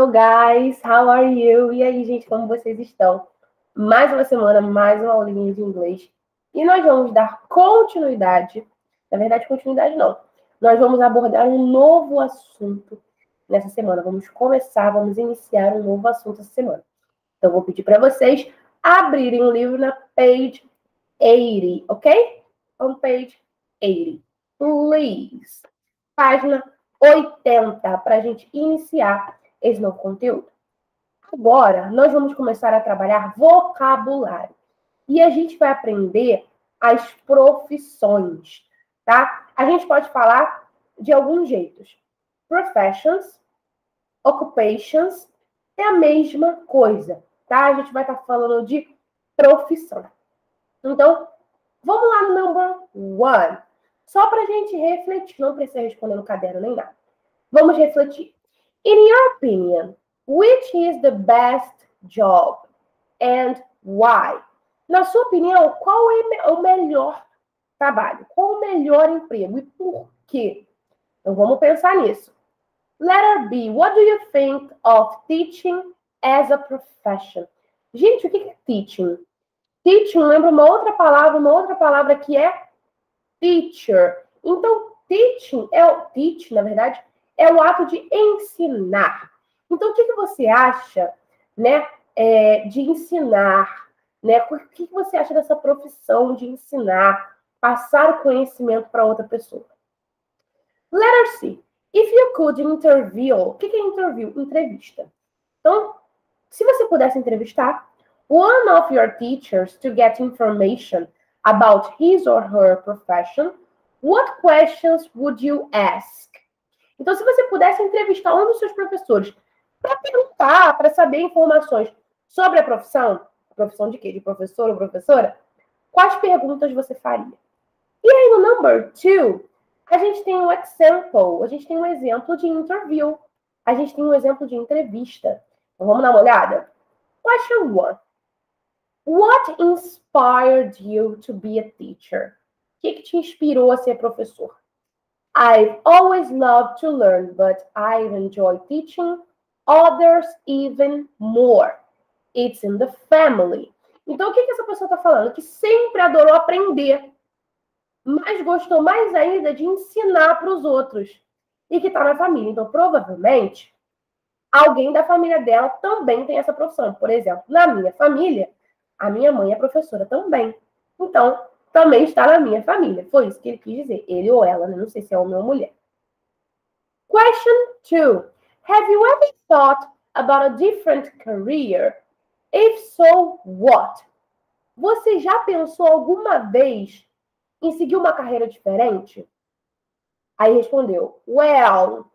Hello, guys. How are you? E aí, gente, como vocês estão? Mais uma semana, mais uma aulinha de inglês. E nós vamos dar continuidade. Na verdade, continuidade não. Nós vamos abordar um novo assunto nessa semana. Vamos iniciar um novo assunto essa semana. Então, vou pedir para vocês abrirem o livro na page 80, ok? On page 80. Please. Página 80, para a gente iniciar esse novo conteúdo. Agora, nós vamos começar a trabalhar vocabulário. E a gente vai aprender as profissões, tá? A gente pode falar de alguns jeitos. Professions, occupations, é a mesma coisa, tá? A gente vai estar falando de profissão. Então, vamos lá no number 1. Só para a gente refletir, não precisa responder no caderno nem nada. Vamos refletir. In your opinion, which is the best job and why? Na sua opinião, qual é o melhor trabalho? Qual o melhor emprego e por quê? Então vamos pensar nisso. Letter B. What do you think of teaching as a profession? Gente, o que é teaching? Teaching lembra uma outra palavra que é teacher. Então, teaching, na verdade, é o ato de ensinar. Então, o que você acha, né, de ensinar? Né? O que você acha dessa profissão de ensinar, passar o conhecimento para outra pessoa? Letter C. If you could interview. O que é interview? Entrevista. Então, se você pudesse entrevistar one of your teachers to get information about his or her profession, what questions would you ask? Então, se você pudesse entrevistar um dos seus professores para perguntar, para saber informações sobre a profissão de quê? De professor ou professora? Quais perguntas você faria? E aí, no number 2, a gente tem um example, a gente tem um exemplo de interview, a gente tem um exemplo de entrevista. Então, vamos dar uma olhada? Question 1. What inspired you to be a teacher? O que te inspirou a ser professor? I've always loved to learn, but I enjoy teaching others even more. It's in the family. Então, o que essa pessoa está falando? Que sempre adorou aprender, mas gostou mais ainda de ensinar para os outros. E que está na família. Então, provavelmente, alguém da família dela também tem essa profissão. Por exemplo, na minha família, a minha mãe é professora também. Então, também está na minha família. Foi isso que ele quis dizer. Ele ou ela, né? Não sei se é homem ou mulher. Question 2. Have you ever thought about a different career? If so, what? Você já pensou alguma vez em seguir uma carreira diferente? Aí respondeu, well,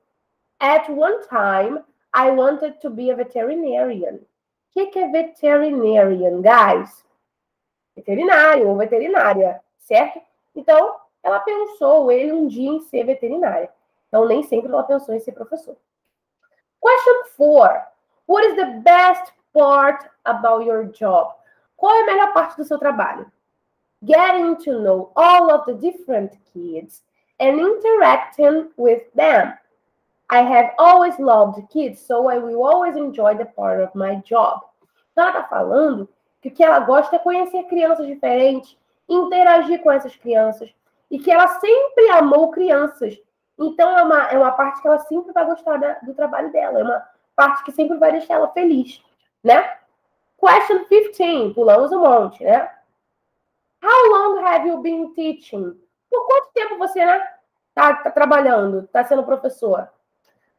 at one time, I wanted to be a veterinarian. O que é veterinarian, guys? Veterinário ou veterinária, certo? Então, ela pensou, ele, um dia em ser veterinária. Então, nem sempre ela pensou em ser professor. Question 4. What is the best part about your job? Qual é a melhor parte do seu trabalho? Getting to know all of the different kids and interacting with them. I have always loved kids, so I will always enjoy the part of my job. Então, ela está falando que o que ela gosta é conhecer crianças diferentes, interagir com essas crianças, e que ela sempre amou crianças. Então, é uma parte que ela sempre vai gostar do trabalho dela, é uma parte que sempre vai deixar ela feliz, né? Question 15, pulamos um monte, né? How long have you been teaching? Por quanto tempo você, né, tá trabalhando, tá sendo professor?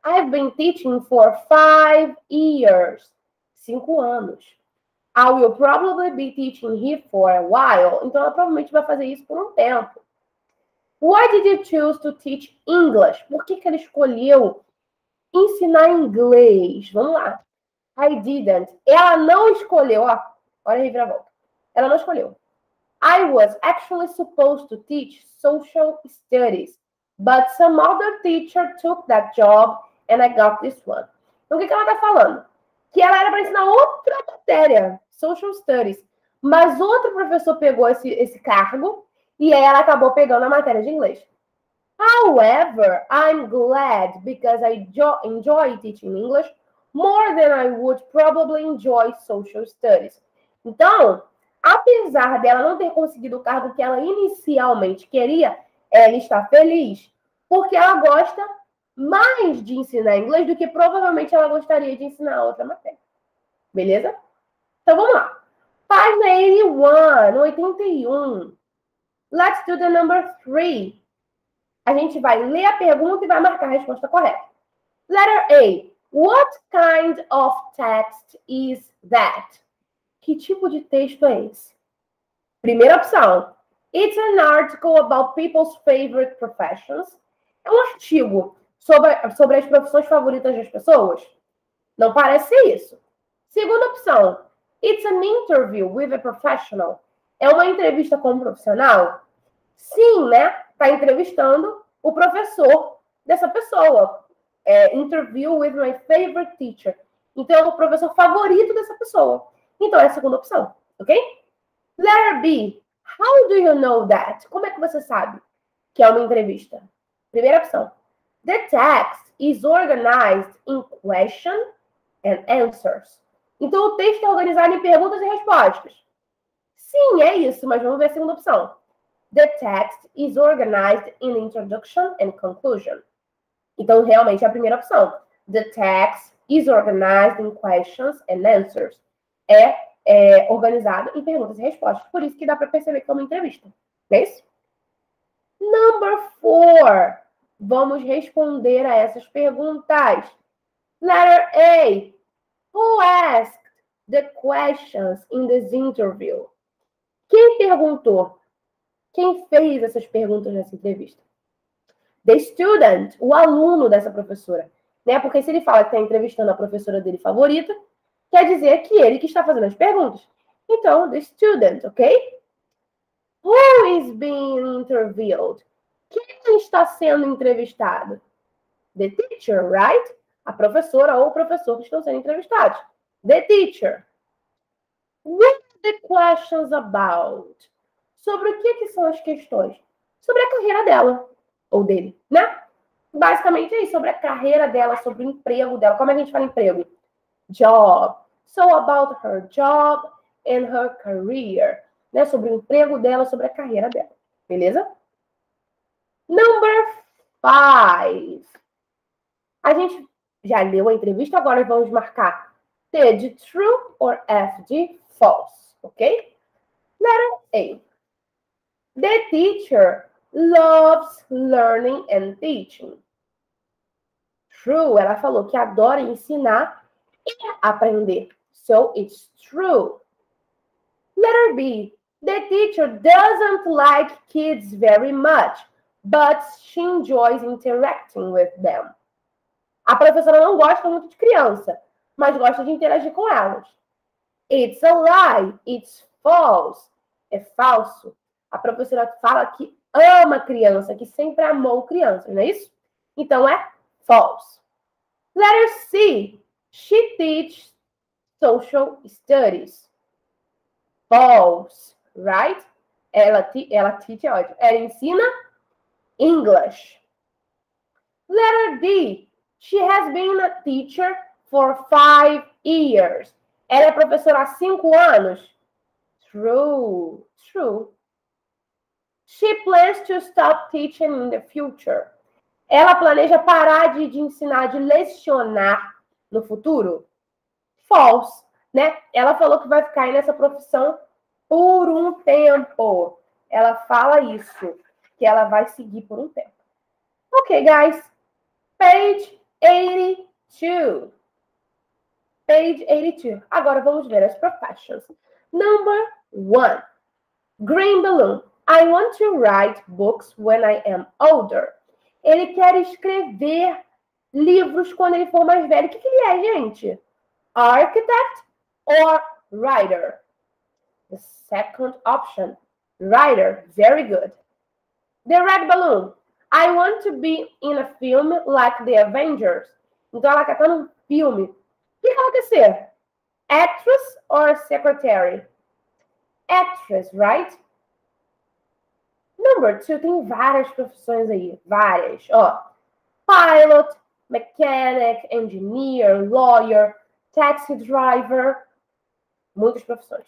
I've been teaching for 5 years. 5 anos. I will probably be teaching here for a while. Então, ela provavelmente vai fazer isso por um tempo. Why did you choose to teach English? Por que ela escolheu ensinar inglês? Vamos lá. I didn't. Ela não escolheu. Ó, olha a reviravolta. Ela não escolheu. I was actually supposed to teach social studies, but some other teacher took that job and I got this one. Então, o que ela está falando? Que ela era para ensinar outra matéria, social studies, mas outro professor pegou esse cargo e aí ela acabou pegando a matéria de inglês. However, I'm glad because I enjoy teaching English more than I would probably enjoy social studies. Então, apesar dela não ter conseguido o cargo que ela inicialmente queria, ela está feliz, porque ela gosta mais de ensinar inglês do que provavelmente ela gostaria de ensinar outra matéria. Beleza? Então, vamos lá. Página 81, 81. Let's do the number 3. A gente vai ler a pergunta e vai marcar a resposta correta. Letter A. What kind of text is that? Que tipo de texto é esse? Primeira opção. It's an article about people's favorite professions. É um artigo sobre as profissões favoritas das pessoas? Não parece ser isso. Segunda opção. It's an interview with a professional. É uma entrevista com um profissional? Sim, né? Está entrevistando o professor dessa pessoa. Interview with my favorite teacher. Então, é o professor favorito dessa pessoa. Então, é a segunda opção, ok? Letter B. How do you know that? Como é que você sabe que é uma entrevista? Primeira opção. The text is organized in question and answers. Então, o texto é organizado em perguntas e respostas. Sim, é isso, mas vamos ver a segunda opção. The text is organized in introduction and conclusion. Então, realmente, é a primeira opção. The text is organized in questions and answers. É organizado em perguntas e respostas. Por isso que dá para perceber que é uma entrevista. Não é isso? Number 4. Vamos responder a essas perguntas. Letter A. Who asked the questions in this interview? Quem perguntou? Quem fez essas perguntas nessa entrevista? The student, o aluno dessa professora. Né? Porque se ele fala que está entrevistando a professora dele favorita, quer dizer que ele que está fazendo as perguntas. Então, the student, ok? Who is being interviewed? Quem está sendo entrevistado? The teacher, right? A professora ou o professor que estão sendo entrevistados. The teacher. What are the questions about? Sobre o que são as questões? Sobre a carreira dela. Ou dele, né? Basicamente é isso. Sobre a carreira dela, sobre o emprego dela. Como é que a gente fala emprego? Job. So about her job and her career. Né? Sobre o emprego dela, sobre a carreira dela. Beleza? Number 5. A gente já leu a entrevista, agora vamos marcar T de true or F de false, ok? Letter A. The teacher loves learning and teaching. True, ela falou que adora ensinar e aprender. So, it's true. Letter B. The teacher doesn't like kids very much, but she enjoys interacting with them. A professora não gosta muito de criança, mas gosta de interagir com elas. It's a lie. It's false. É falso. A professora fala que ama criança, que sempre amou crianças, não é isso? Então, é false. Letter C. She teaches social studies. False, right? Ela teach é ótimo. Ela ensina English. Letter D. She has been a teacher for 5 years. Ela é professora há 5 anos. True. True. She plans to stop teaching in the future. Ela planeja parar de ensinar, de lecionar no futuro. False, né? Ela falou que vai ficar aí nessa profissão por um tempo. Ela fala isso, que ela vai seguir por um tempo. Ok, guys. Page 82. Page 82. Agora vamos ver as professions. Number 1. Green balloon. I want to write books when I am older. Ele quer escrever livros quando ele for mais velho. O que ele é, gente? Architect or writer? The second option. Writer. Very good. The red balloon. I want to be in a film like the Avengers. Então, ela quer estar num filme. O que ela quer ser? Actress or secretary? Actress, right? Number 2, tem várias profissões aí. Várias. Ó, pilot, mechanic, engineer, lawyer, taxi driver, muitas profissões.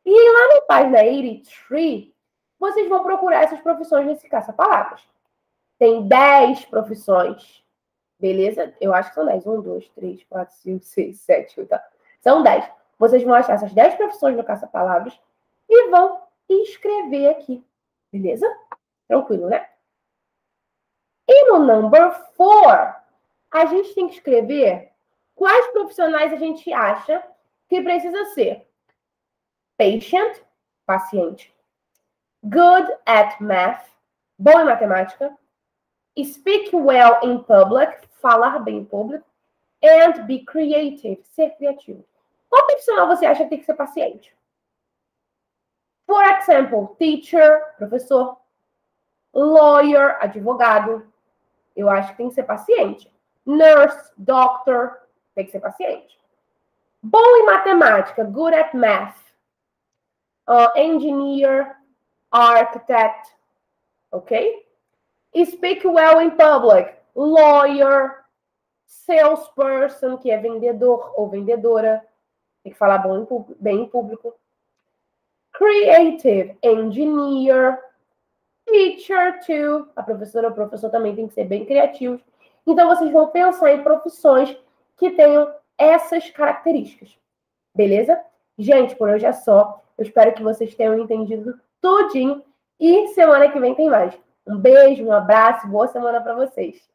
E lá na página 83, vocês vão procurar essas profissões nesse caça-palavras. Tem 10 profissões, beleza? Eu acho que são 10. 1, 2, 3, 4, 5, 6, 7, 8, são 10. Vocês vão achar essas 10 profissões no caça-palavras e vão escrever aqui, beleza? Tranquilo, né? E no number 4, a gente tem que escrever quais profissionais a gente acha que precisa ser patient, paciente, good at math, bom em matemática, speak well in public, falar bem em público, and be creative, ser criativo. Qual profissional você acha que tem que ser paciente? For example, teacher, professor, lawyer, advogado, eu acho que tem que ser paciente. Nurse, doctor, tem que ser paciente. Bom em matemática, good at math. Engineer, architect, ok? Speak well in public, lawyer, salesperson, que é vendedor ou vendedora, tem que falar bem em público. Creative, engineer, teacher too, a professora ou o professor também tem que ser bem criativos. Então, vocês vão pensar em profissões que tenham essas características, beleza? Gente, por hoje é só. Eu espero que vocês tenham entendido tudinho. E semana que vem tem mais. Um beijo, um abraço, boa semana para vocês.